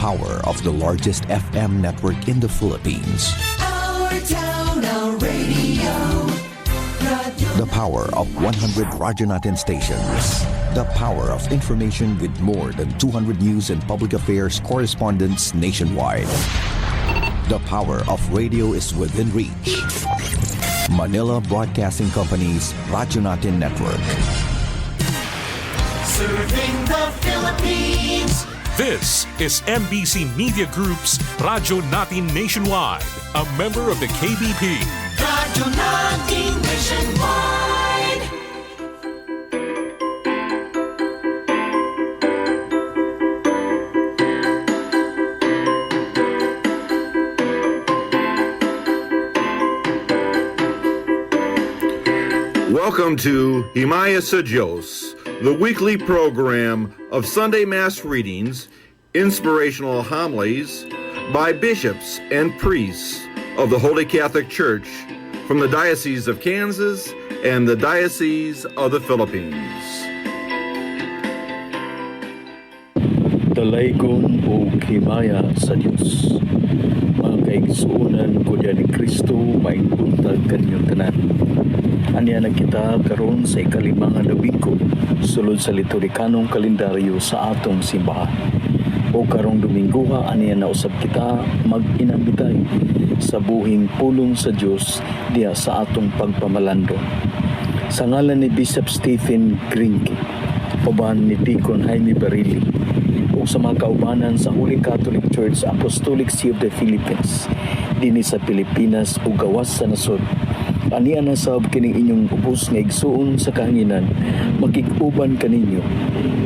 Power of the largest FM network in the Philippines. Our town, our radio. The power of 100 Radyo Natin stations. The power of information with more than 200 news and public affairs correspondents nationwide. The power of radio is within reach. Manila Broadcasting Company's Radyo Natin Network. Serving the Philippines. This is MBC Media Group's Radyo Natin Nationwide, a member of the KBP. Radyo Natin Nationwide. Welcome to Himaya sa Diyos, the weekly program of Sunday Mass readings, inspirational homilies by bishops and priests of the Holy Catholic Church from the Diocese of Kansas and the Diocese of the Philippines. Dalaygon o himaya sa Diyos. Mga kaigsuunan ko diyan ni Kristo, maingbuntag kanyang tanan. Anya na kita karon sa ikalimang Domingo, sulod sa liturhikanong kalendaryo sa atong simbahan. O karong Dominguha, anya na usab kita mag-inambitay sa buhing pulong sa Dios diya sa atong pagpamalandong. Sa ngalan ni Bishop Stephen Grinke, uban ni Deacon Jaime Barili, o sa mga kaubanan sa Holy Catholic Church Apostolic See of the Philippines, dinhi sa Pilipinas o gawas sa nasod, aniya na sab kining inyong ubos nga igsuon sa kahanginan, magig-uban kaninyo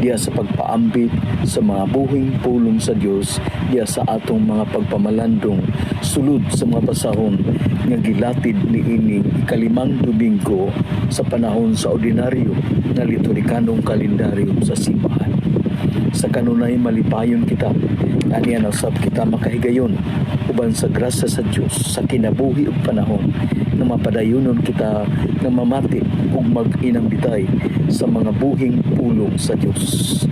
diya sa pagpaambit sa mga buhing pulong sa Dios diya sa atong mga pagpamalandong sulod sa mga pasahon nga gilatid niining ikalimang Domingo sa panahon sa ordinaryo na liturhikanong kalendaryo sa simbahan. Sa kanunay malipayon kita, aniya na sab kita makahigayon uban sa grasya sa Dios sa kinabuhi ug panahon na mapadayonon kita nga mamati ug mag-inambitay sa mga buhing pulong sa Dios.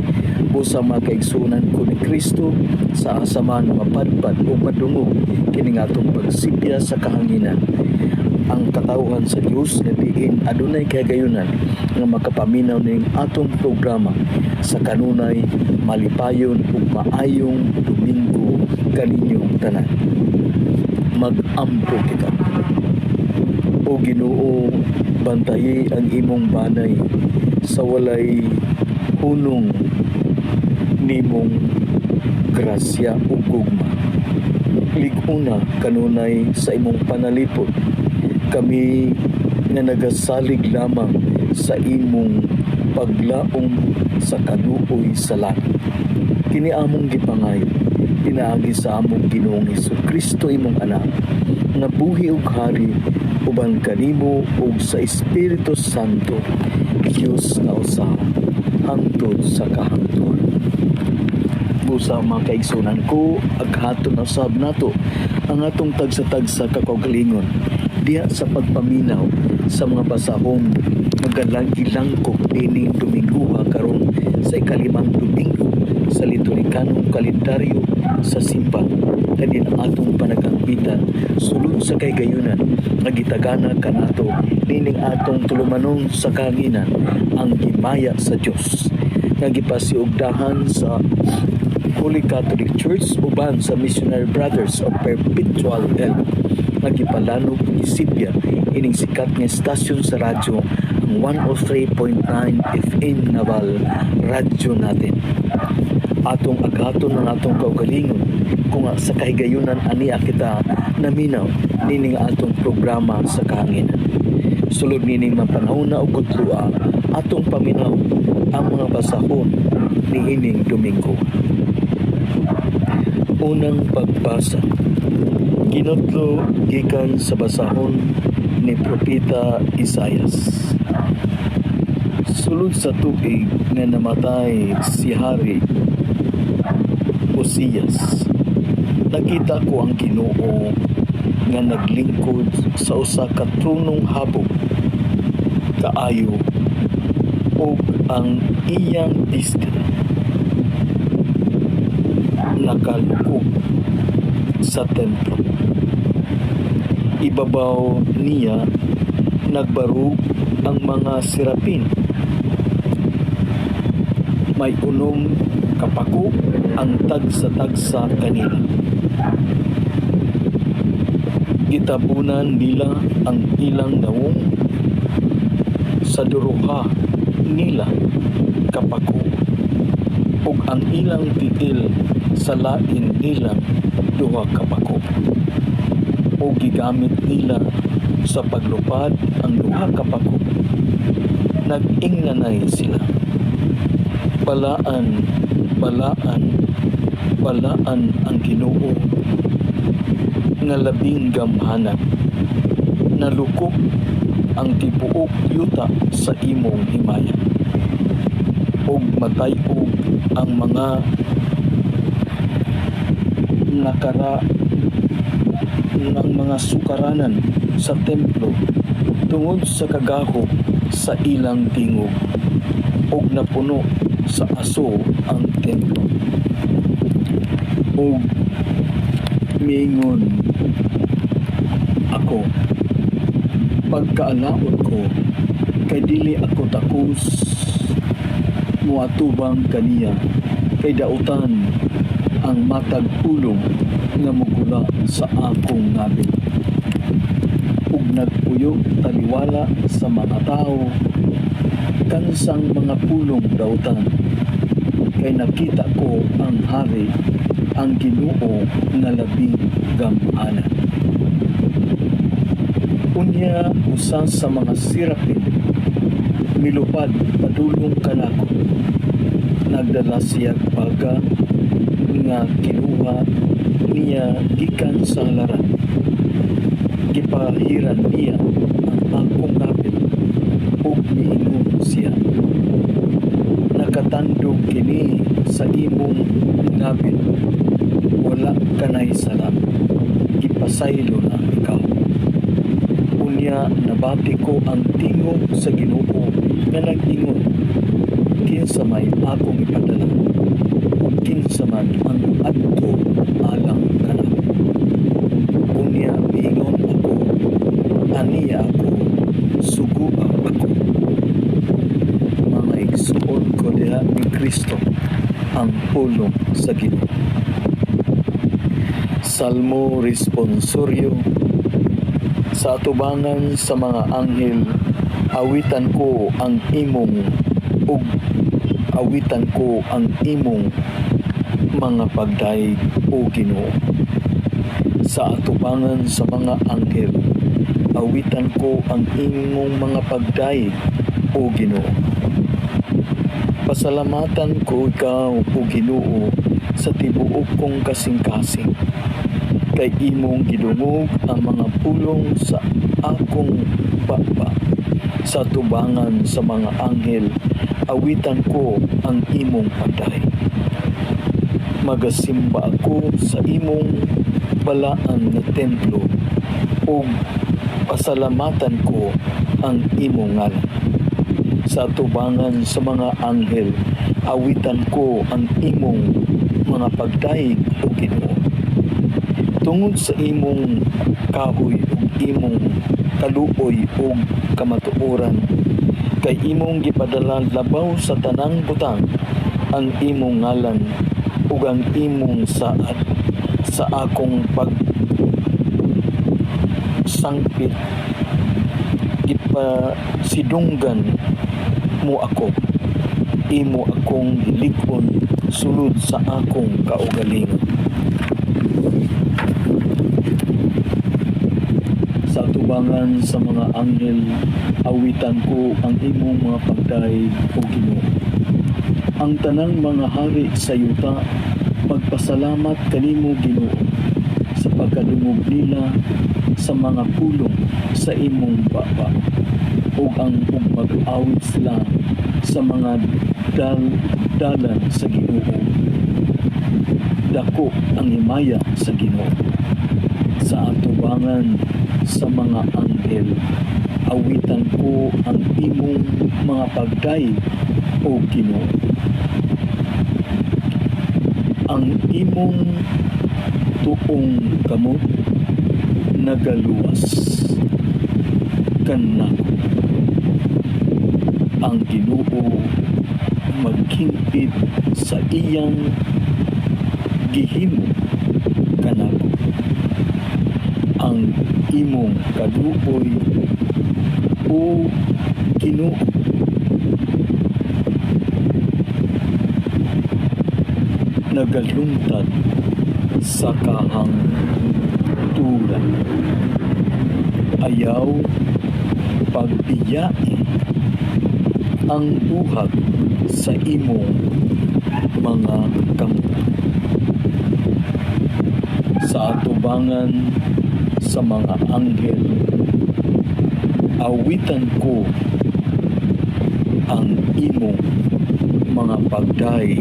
Busa mga kaigsunan ko ni Kristo sa asaman mapadpad o madungog kining atong pagsipya sa kahanginan. Ang katawhan sa Dios nga diin adunay kahigayunan nga makapaminaw ning atong programa sa kanunay malipayon ug maayong Domingo kaninyong tanan. Mag-ampo kita. O Ginoo, bantayi ang imong banay sa walay hunong nimong grasya ug gugma. Lig-una kanunay sa imong panalipod, kami nga nagasalig lamang sa imong paglaom sa kanuoy sa langit. Kini among gipangayo, pinaagi sa among Ginoong Hesukristo imong anak, nga buhi ug hari uban kanimo ug sa Espiritu Santo, Dios nga usa hangtod sa kahangturan. Busa mga kaigsunan ko, aghaton na sab nato ang atong tagsa-tagsa kakaugalingon diya sa pagpaminaw sa mga basahon magalang-ilangkok dining Dominguha karon sa ikalimang Domingo sa liturhikanong kalendaryo sa simbahan. Kanin atong panagangbitan sulod sa kaygayunan nagitagana kanato dining atong tulumanon sa kahanginan ang himaya sa Dios nga gipasiugdahan sa Holy Catholic Church uban sa Missionary Brothers of Perpetual Help nagipalanong isipya ining sikat nga estasyon sa radyo ang 103.9 FM Naval Radyo Natin. Atong aghaton ng atong kaugalingon kung sa kahigayunan aniya kita naminaw nining atong programa sa kahanginan. Sulod nining mapanahon na ug gudlua atong paminaw ang mga basahon niining Domingo. Unang pagbasa. Ginotlo gikan sa basahon ni Propeta Isaias. Sulod sa tuig nga namatay si Hari Osias, nakita ko ang Ginoo nga naglingkod sa usa ka tronong habog kaayo ug ang iyang distil nakalukop sa templo. Ibabaw niya nagbarug ang mga serapin. May unom kapako ang tagsa-tagsa kanila. Gitabunan nila ang ilang nawong sa duruha nila kapako ug ang ilang tiil sa lain nilang duha kapako o gigamit nila sa paglupad ang duha kapako. Nag-ingnanay sila. Balaan, balaan, balaan ang Ginoo nga labing gamhanan. Nalukop ang tibuok yuta sa imong himaya. Og matay-og ang mga nakara ng mga sukaranan sa templo tungod sa kagaho sa ilang tingog og napuno sa aso ang templo. Og miingon ako, pagkaalaot ko kay dili ako takos muatubang kaniya kay dautan ang matag ulong nga mugula sa akong ngabit. Ug nagpuyo taliwala sa mga tao kansang mga pulong dautan kay nakita ko ang hari ang Ginoo nga labing gamhanan. Unya usa sa mga sirapin milupad padulong kanako. Nagdala siya baga nga kinuha niya gikan sa halaran. Gipahiran niya ang akong ngapit ug miingon siya. Nakatandog kini sa imong ngapit, wala kanay sala, gipasaylo na ikaw. Unya nabati ko ang tingog sa Ginoo nga nag-ingon, kinsa may akong ipadala ug kinsa man ang adto alang kana. Unya miingon ako, aniya ako, suguba ako. Mga igsuon ko diha ni Kristo ang pulong sa Ginoo. Salmo responsoryo. Sa atubangan sa mga anghel, awitan ko ang imong ug awitan ko ang imong mga pagdaig o Ginoo. Sa atubangan sa mga anghel, awitan ko ang imong mga pagdaig o Ginoo. Pasalamatan ko ikaw o Ginoo sa tibuok kong kasing-kasing. Kay imong gidungog ang mga pulong sa akong baba. Sa tubangan sa mga anghel, awitan ko ang imong patay. Magasimba ako sa imong balaan na templo ug pasalamatan ko ang imong ngalan. Sa tubangan sa mga anghel, awitan ko ang imong mga pagdaig o Ginoo. Tungod sa imong kahoy ug imong kaluoy ug kamatuoran, kay imong gipadala labaw sa tanang butang ang imong ngalan ug ang imong saad sa akong pagsangpit. Gipasidunggan mo ako, imo akong gilikon sulod sa akong kaugalingon. Sa tubangan sa mga anghel, awitan ko ang imong mga pagdaig o Ginoo. Ang tanang mga hari sa yuta, magpasalamat kanimo Ginoo sa pagkadungog nila sa mga pulong sa imong baba ug ang mag-awit sila sa mga dalan sa Ginoo. Dako ang himaya sa Ginoo. Sa atubangan sa mga anghel, awitan ko ang imong mga pagdaig o Ginoo. ang imong tuong kamot nagaluwas kanako. Ang Ginoo maghimpit sa iyang gihimo kanako. Ang imong kaluoy o Ginoo nagalungtad sa kahang turan. Ayaw pagbiyae ang buhat sa imong mga kamot. Sa atubangan sa mga anghel, awitan ko ang imong mga pagday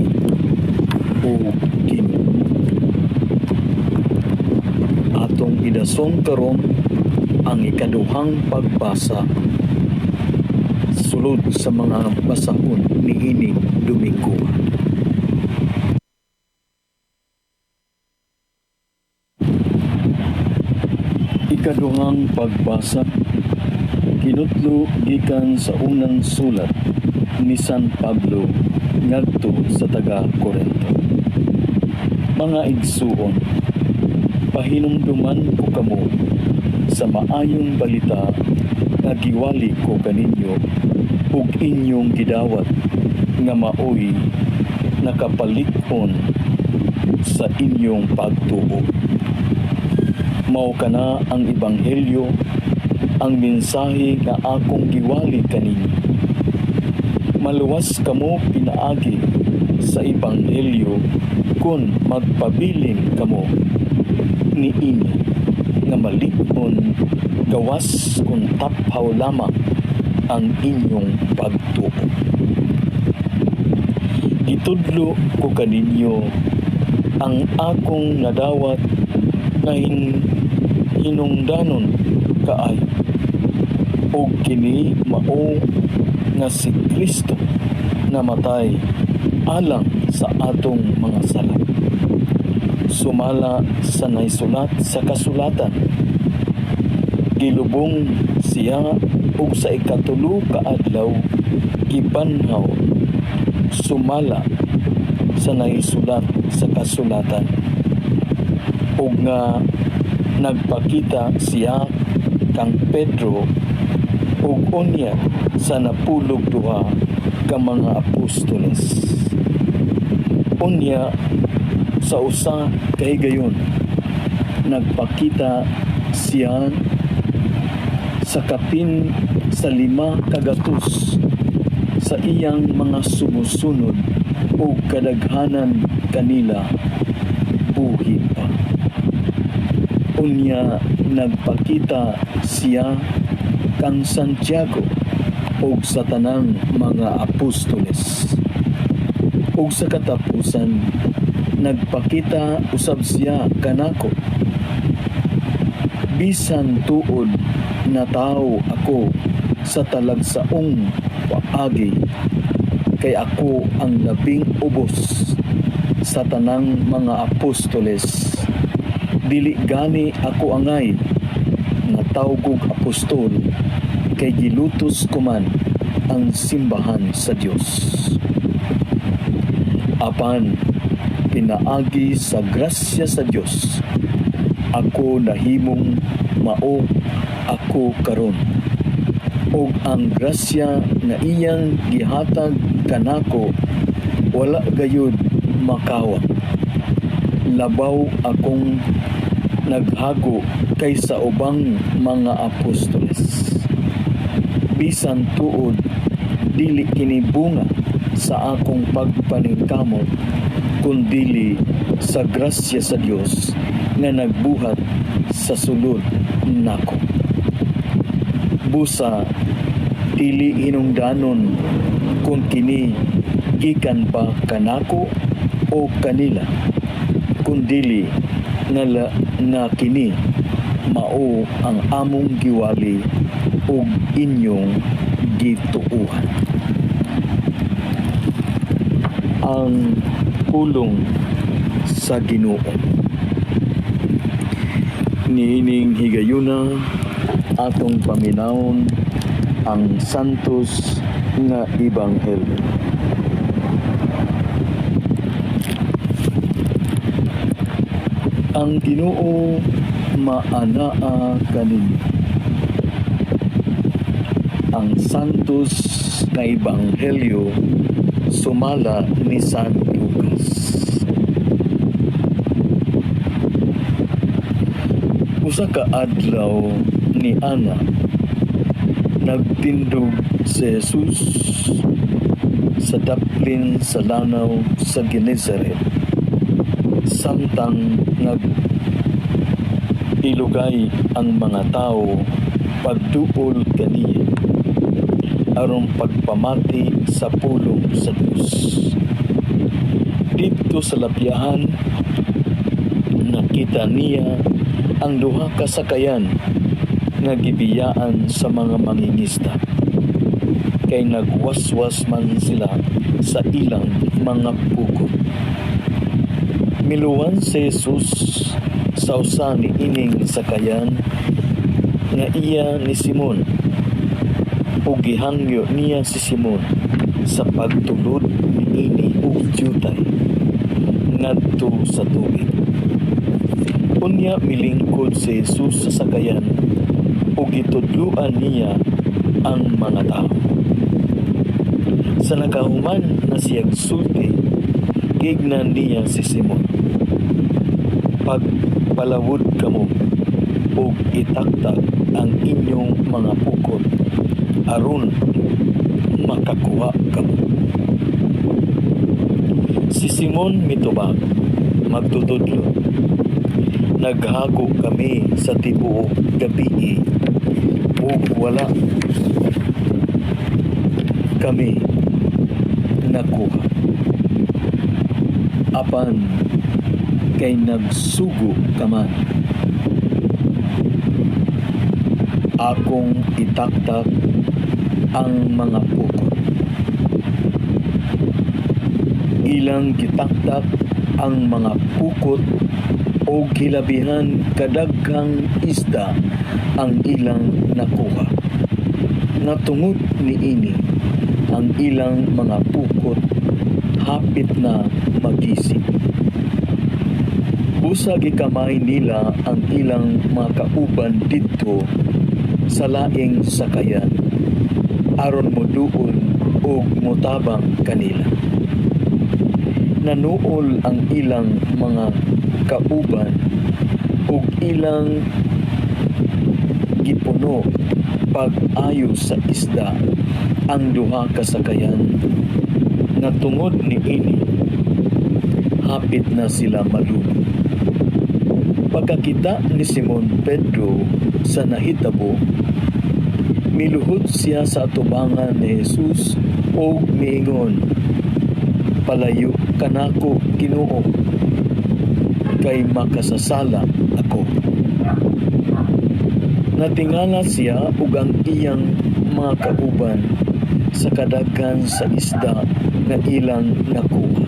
o Ginoo. Atong idason karon ang ikaduhang pagbasa sulod sa mga basahon niining Domingo. Ikaduhang pagbasa kinutlo gikan sa unang sulat ni San Pablo ngadto sa taga-Corinto. Mga igsuon, pahinumduman ko kamo sa maayong balita nga giwali ko kaninyo ug inyong gidawat nga maoy nakapalikon sa inyong pagtuo. Mao kana ang ebanghelyo, ang mensahe nga akong giwali kaninyo. Maluwas kamo pinaagi sa ebanghelyo kung magpabilin kamo niini nga malikon gawas kung taphaw lamang ang inyong pagtuo. Gitudlo ko kaninyo ang akong nadawat nga hinungdanon kaayo, o kini mao nga si Kristo namatay alang sa atong mga sala. Sumala sa naisulat sa kasulatan, gilubong siya ug sa ikatulo ka adlaw gibanhaw. Sumala sa naisulat sa kasulatan, ug nga nagpakita siya kang Pedro ug unya sa napulog duha ka mga apostoles. Unya sa usa ka higayon nagpakita siya sa kapin sa 5 kagatos sa iyang mga sumusunod o kadaghanan kanila buhi pa. Unya nagpakita siya kang Santiago o sa tanang mga apostoles. O sa katapusan nagpakita usab siya kanako. Bisan tuod na tao ako sa talagsaong paagi, kay ako ang labing ubos sa tanang mga apostoles. Dili gani ako angay nga tawgog apostol, kay gilutos ko man ang simbahan sa Dios. Apan pinaagi sa grasya sa Dios, ako nahimong mao ako karon, ug ang grasya nga iyang gihatag kanako wala gayud makawa. Labaw akong naghago kaysa ubang mga apostoles. Bisan tuod dili kini bunga sa akong pagpaningkamot, kundili sa grasya sa Dios nga nagbuhat sa sulod nako. Busa dili hinungdanon kung kini gikan ba kanako o kanila, kundili nga kini mao ang among giwali ug inyong gituuhan. Ang pulong sa Ginoo. Niining higayuna atong paminawon ang santos nga ebanghelyo. Ang Ginoo maanaa kaninyo. Ang santos nga ebanghelyo sumala ni San Lucas. Usa ka adlaw ni Ana nagtindog si Jesus sa daplin sa lanaw sa Genesaret samtang ilugay ang mga tao pagduol kaniya aron pagpamati sa pulong sa Dios. Dito sa lapyahan nakita niya ang duha ka sakayan nga gibiyaan sa mga mangingisda kay nagwaswas man sila sa ilang mga pugot. Miluwan si Jesus sa usa ni ining sakayan nga iya ni Simon ug gihangyo niya si Simon sa pagtulod ni ini ug jutay ngadto sa tubig. Unya milingkod si Jesus sa sakayan ug gitudloan niya ang mga tao. Sa nakahuman na siyang sulti, gignan niya si Simon. Pagpalawod kamo ug itaktak ang inyong mga pukot aron makakuha kamo. Si Simon mitubag, magtutudlo. Naghago kami sa tibuok gabi ug wala kami nakuha. Apan kay nagsugo ka man. Akong itaktak ang mga pukot. Ilang gitaktak ang mga pukot o gilabihan kadaghang isda ang ilang nakuha. Natungod ni ini ang ilang mga pukot hapit na magising. Busa gikamay nila ang ilang mga kauban didto sa laing sakayan aron moduol ug motabang kanila. Nanuol ang ilang mga kauban ug ilang gipuno pag-ayo sa isda ang duha ka sakayan nga tungod ni ini hapit na sila malunod. Pagkakita ni Simon Pedro sa nahitabo, miluhod siya sa atubangan ni Jesus o miingon, "Palayo kanako, Ginoo, kay makasasala ako." Natingala siya ug ang iyang mga kauban sa kadaghan sa isda nga ilang nakuha.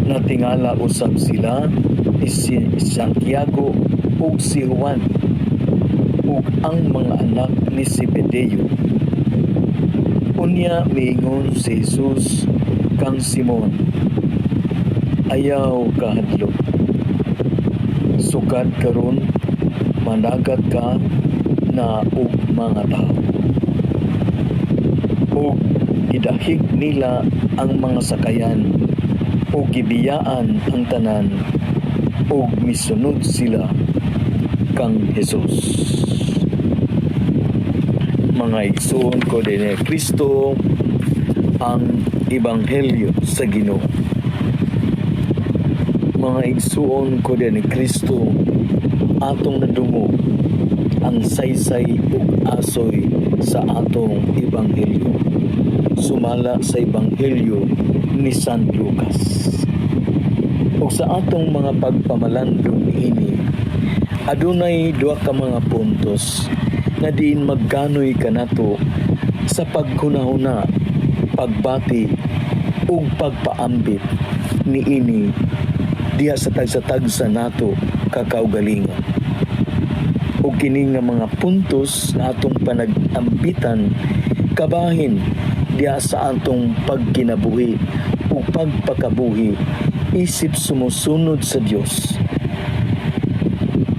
Natingala usab sila ni si Santiago ug si Juan ug ang mga anak ni Zebedeo. Unya miingon si Jesus kang Simon, "Ayaw kahadlok. Sukad karon managat ka na og mga tao." Ug idahig nila ang mga sakayan ug gibiyaan ang tanan ug misunod sila kang Jesus. Mga igsoon ko din Kristo ang ebanghelyo sa Ginoo. Mga igsoon ko din Kristo atong nadungo ang saysay ug asoy sa atong ebanghelyo. Sumala sa ebanghelyo ni San Lucas. Ug sa atong mga pagpamalandong ini, adunay duha ka mga puntos nga diin magganoy kanato sa paghunahuna, pagbati ug pagpaambit niini diha sa tagsa-tagsa nato kakaugalingon. O kini nga mga puntos na atong panag-ambitan kabahin diha sa atong pagkinabuhi o pagpakabuhi isip sumusunod sa Dios.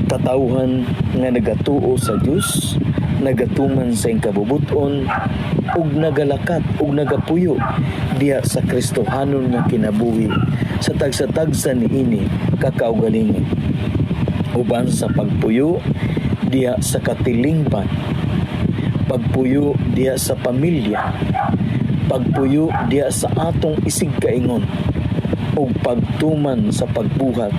Katawhan nga nagatuo sa Dios, nagatuman sa kabubuton ug nagalakat ug nagapuyo diha sa Kristohanon nga kinabuhi sa tagsa-tagsa niini kakaugalingon. Uban sa pagpuyo diha sa katilingban, pagpuyo diha sa pamilya, pagpuyo diha sa atong isig kaingon, ug pagtuman sa pagbuhat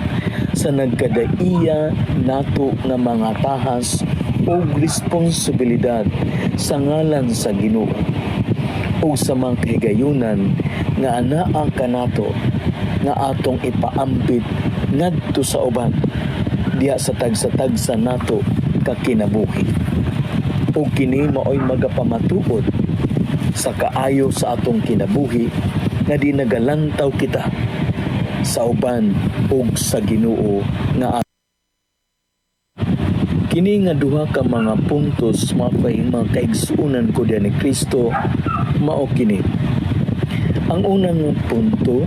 sa nagkadaiya nato nga mga tahas ug responsibilidad sa ngalan sa Ginoo ug sa mga kahigayunan nga anaa kanato nga atong ipaambit ngadto sa uban diha sa tagsa-tagsa nato kakinabuhi. O kini maoy magapamatuod sa kaayo sa atong kinabuhi nga di nagalantaw kita sa uban ug sa Ginoo nga kini nga duha ka mga puntos mga kaigsuonan ko diyan ni Kristo mao kini. Ang unang punto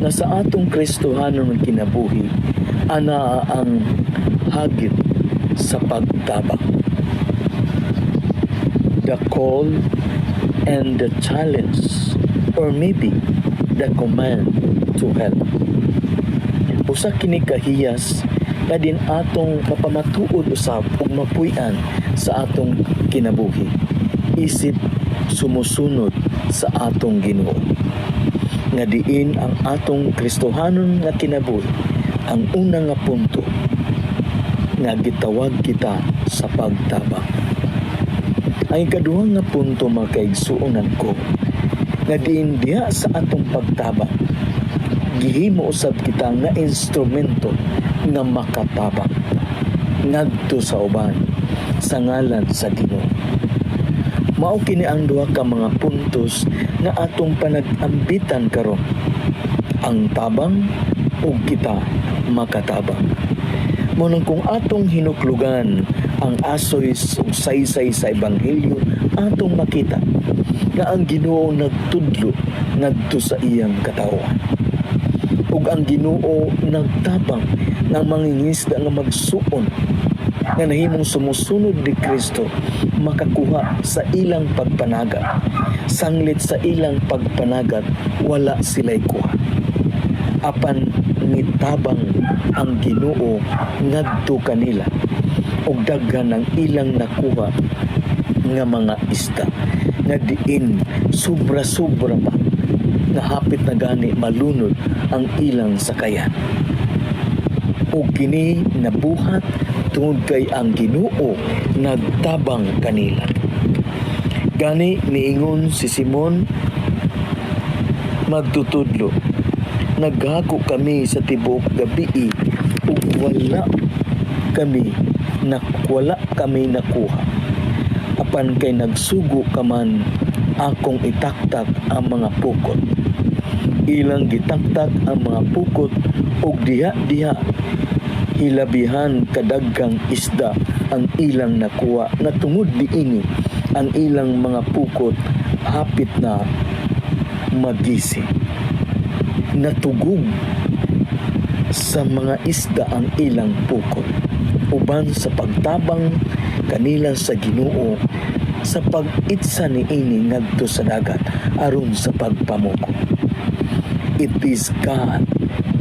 na sa atong Kristohanon nga kinabuhi ana ang hagit sa pagtabang. The call and the challenge, or maybe the command to help. Usa kini kahiyas nga din atong mapamatuod usab ug mapuy-an sa atong kinabuhi isip sumusunod sa atong Ginoo. Nga diin ang atong Kristohanon nga kinabuhi ang unang nga punto nga gitawag kita sa pagtabang. Ang ikaduha nga punto mga kaigsuonan ko nga diin diha sa atong pagtabang gihimo usab kita nga instrumento nga makatabang ngadto sa uban sa ngalan sa Ginoo. Mao kini ang duha ka mga puntos nga atong panag-ambitan karon, ang tabang ug kita makatabang. Munang kung atong hinuklugan ang asoy ug saysay sa ebanghelyo, atong makita nga ang Ginoo nagtudlo ngadto sa iyang katawhan. Ug ang Ginoo nagtabang ng mangingisda nga magsuon nga nahimong sumusunod ni Kristo makakuha sa ilang pagpanagat. Sanglit sa ilang pagpanagat wala sila'y kuha. Apan nitabang ang Ginoo ngadto kanila ug daghan ang ilang nakuha nga mga isda nga diin sobra-sobra pa nga hapit na gani malunod ang ilang sakayan. O kini nabuhat tungod kay ang Ginoo nagtabang kanila. Gani niingon si Simon magtutudlo, naghago kami sa tibuok gabi ug wala kami nakuha. Apan kay nagsugo ka man akong itaktak ang mga pukot. Ilang gitaktak ang mga pukot ug diha hilabihan kadaggang isda ang ilang nakuha na tungod diini ang ilang mga pukot hapit na magisi. Natugog sa mga isda ang ilang pukot uban sa pagtabang kanila sa Ginoo sa pag-itsa niini ngadto sa dagat aron sa pagpamuko. It is God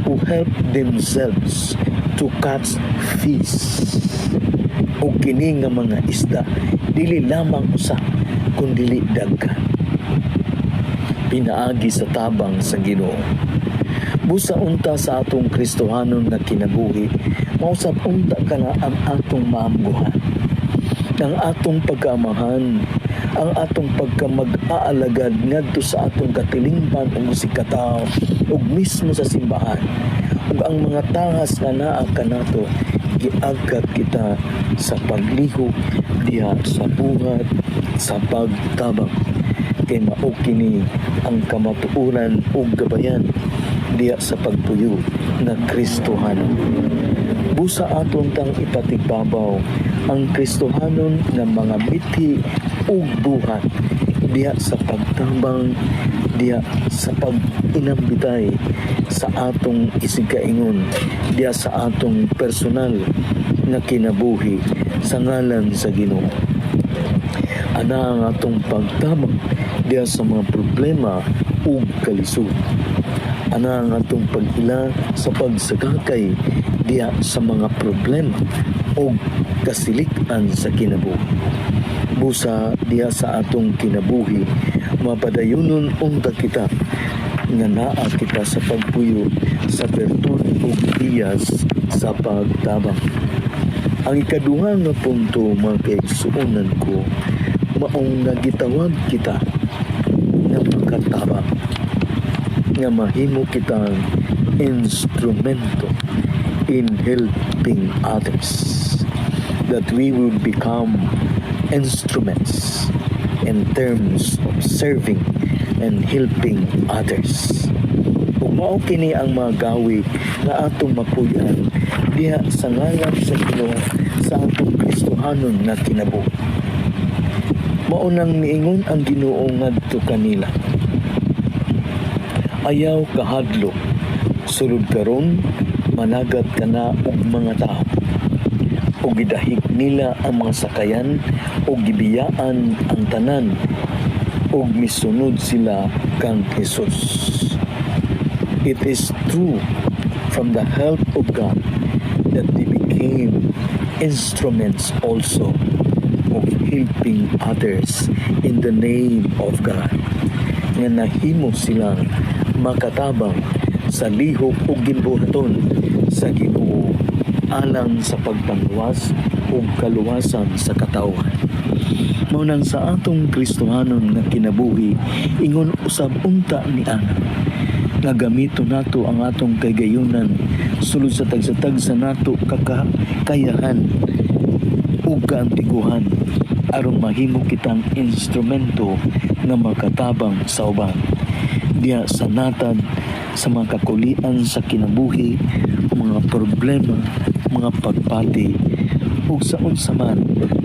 who helped themselves to catch fish. O kini nga mga isda dili lamang usa kundi daghan. Pinaagi sa tabang sa Ginoo. Busa unta sa atong Kristohanon nga kinabuhi, mausab unta kana ang atong maamguhan. Ang atong pagkaamahan, ang atong pagkamag-aalagad ngadto sa atong katilingban ug musikataw ug mismo sa simbahan. Ug ang mga tahas nga naa kanato giagkat kita sa paglihok diha sa buhat sa pagtabang. Kay mao kini ang kamatuoran ug gabayan diya sa pagpuyo na Kristohanon. Busa aton tang ipatigbabaw ang Kristohanon nga mga mithi ug buhat diya sa pagtabang, diya sa pag-inambitay sa atong isigaingon, diya sa atong personal nga kinabuhi sa ngalan sa Ginoo. Ana ang atong pagtabang diya sa mga problema ug kalisod. Ana ang atong pag-ila sa pagsagakay diya sa mga problema ug kasilikan sa kinabuhi. Busa diya sa atong kinabuhi, mapadayunon unta kita nga naa kita sa pagpuyo sa bertud ug iyas sa pagtabang. Ang ikaduha nga punto, mga kaigsuonan ko, maong nagitawag kita nga makatabang, nga mahimo kitang instrumento in helping others, that we will become instruments in terms of serving and helping others. Ug mao kini ang mga gawi nga atong mapuy-an diha sa ngalan sa Ginoo sa atong Kristohanon nga kinabuhi. Mao nang niingon ang Ginoo ngadto kanila, ayaw kahadlok, sulod karon managat kana og mga tao, o gidahig nila ang mga sakayan o gibiyaan ang tanan o misunod sila kang Jesus. It is true from the help of God that they became instruments also of helping others in the name of God. Nga nahimo silang makatabang sa lihok o ginbuhaton sa Ginoo alang sa pagpangluwas o kaluwasan sa katawhan. Maunang sa atong Kristohanon nga kinabuhi, ingon usab unta ni ana nga gamito nato ang atong kagayunan sulod sa tagsatag sa nato kakayahan ug kaantiguhan aron mahimo kitang instrumento nga makatabang sa uban diya sa natad sa mga kakulian sa kinabuhi, mga problema, mga pagpati ug sa unsa man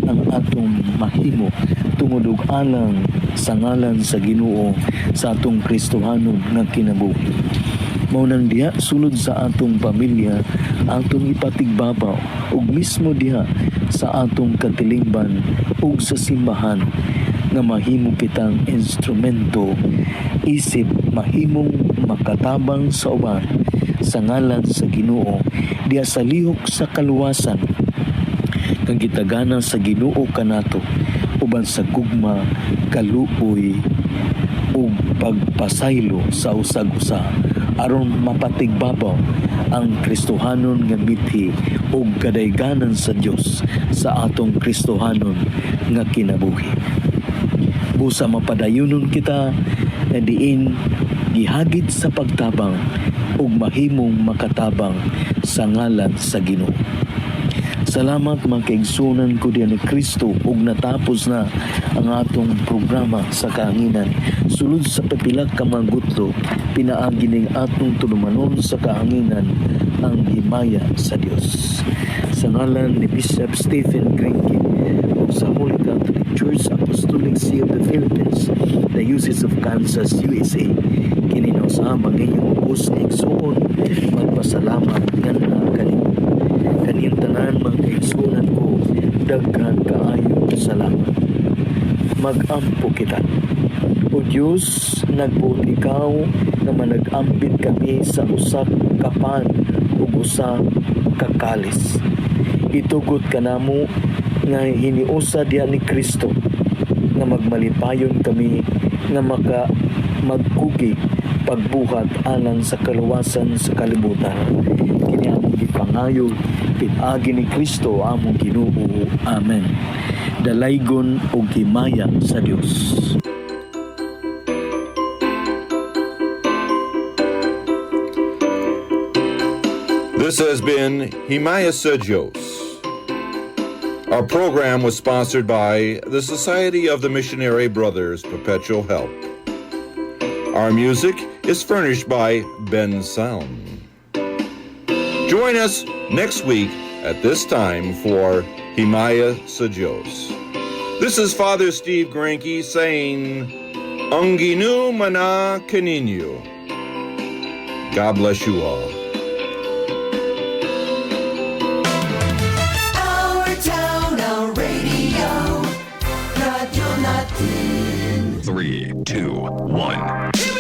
ang atong mahimo tungod ug alang sa ngalan sa Ginoo sa atong Kristohanon nga kinabuhi. Mao nang diha sulod sa atong pamilya, atong ipatigbabaw ug mismo diha sa atong katilingban ug sa simbahan nga mahimo kitang instrumento isip mahimong makatabang sa uban sa ngalan sa Ginoo diha sa lihok sa kaluwasan kang gitagana sa Ginoo kanato uban sa gugma, kaluoy ug pagpasaylo sa usag-usa aron mapatigbabaw ang Kristohanon nga mithi ug kadayganan sa Dios sa atong Kristohanon nga kinabuhi. Busa mapadayunon kita na diin gihagit sa pagtabang ug mahimong makatabang sa ngalan sa Ginoo. Salamat mga kaigsunan ko diyan ni Kristo ug natapos na ang atong programa sa kahanginan. Sulod sa pipila ka mga gutlo, pinaagi ning atong tulumanon sa kahanginan ang himaya sa Dios. Sa ngalan ni Bishop Stephen Grinke ug sa Holy Catholic Church Apostolic See of the Philippines, Diocese of Kansas, USA, kininaw sa mangayong ubos ni igsuon magpasalamat nga na kanimo. Kaniyang tanan mga kaigsunan ko, daghan kaayo salamat. Mag-ampo kita. O Diyos, nagbuot ikaw na manag-ambit kami sa usak kapan ug usa kakalis. Itugot ka namo nga hiniusa diha ni Kristo nga magmalipayon kami nga magkugi pagbuhat alang sa kaluwasan sa kalibutan. Kini among gipangayo pinaagi ni Kristo among Ginoo. Amen. Dalaygon ug himaya sa Dios. This has been Himaya sa Diyos. Our program was sponsored by the Society of the Missionary Brothers Perpetual Help. Our music is furnished by Ben Sound. Join us next week at this time for Himaya sa Diyos. This is Father Steve Granke saying, Ang Ginoo mana kaninyo. God bless you all. Our town, our radio. Radyo Natin. 3, 2, 1.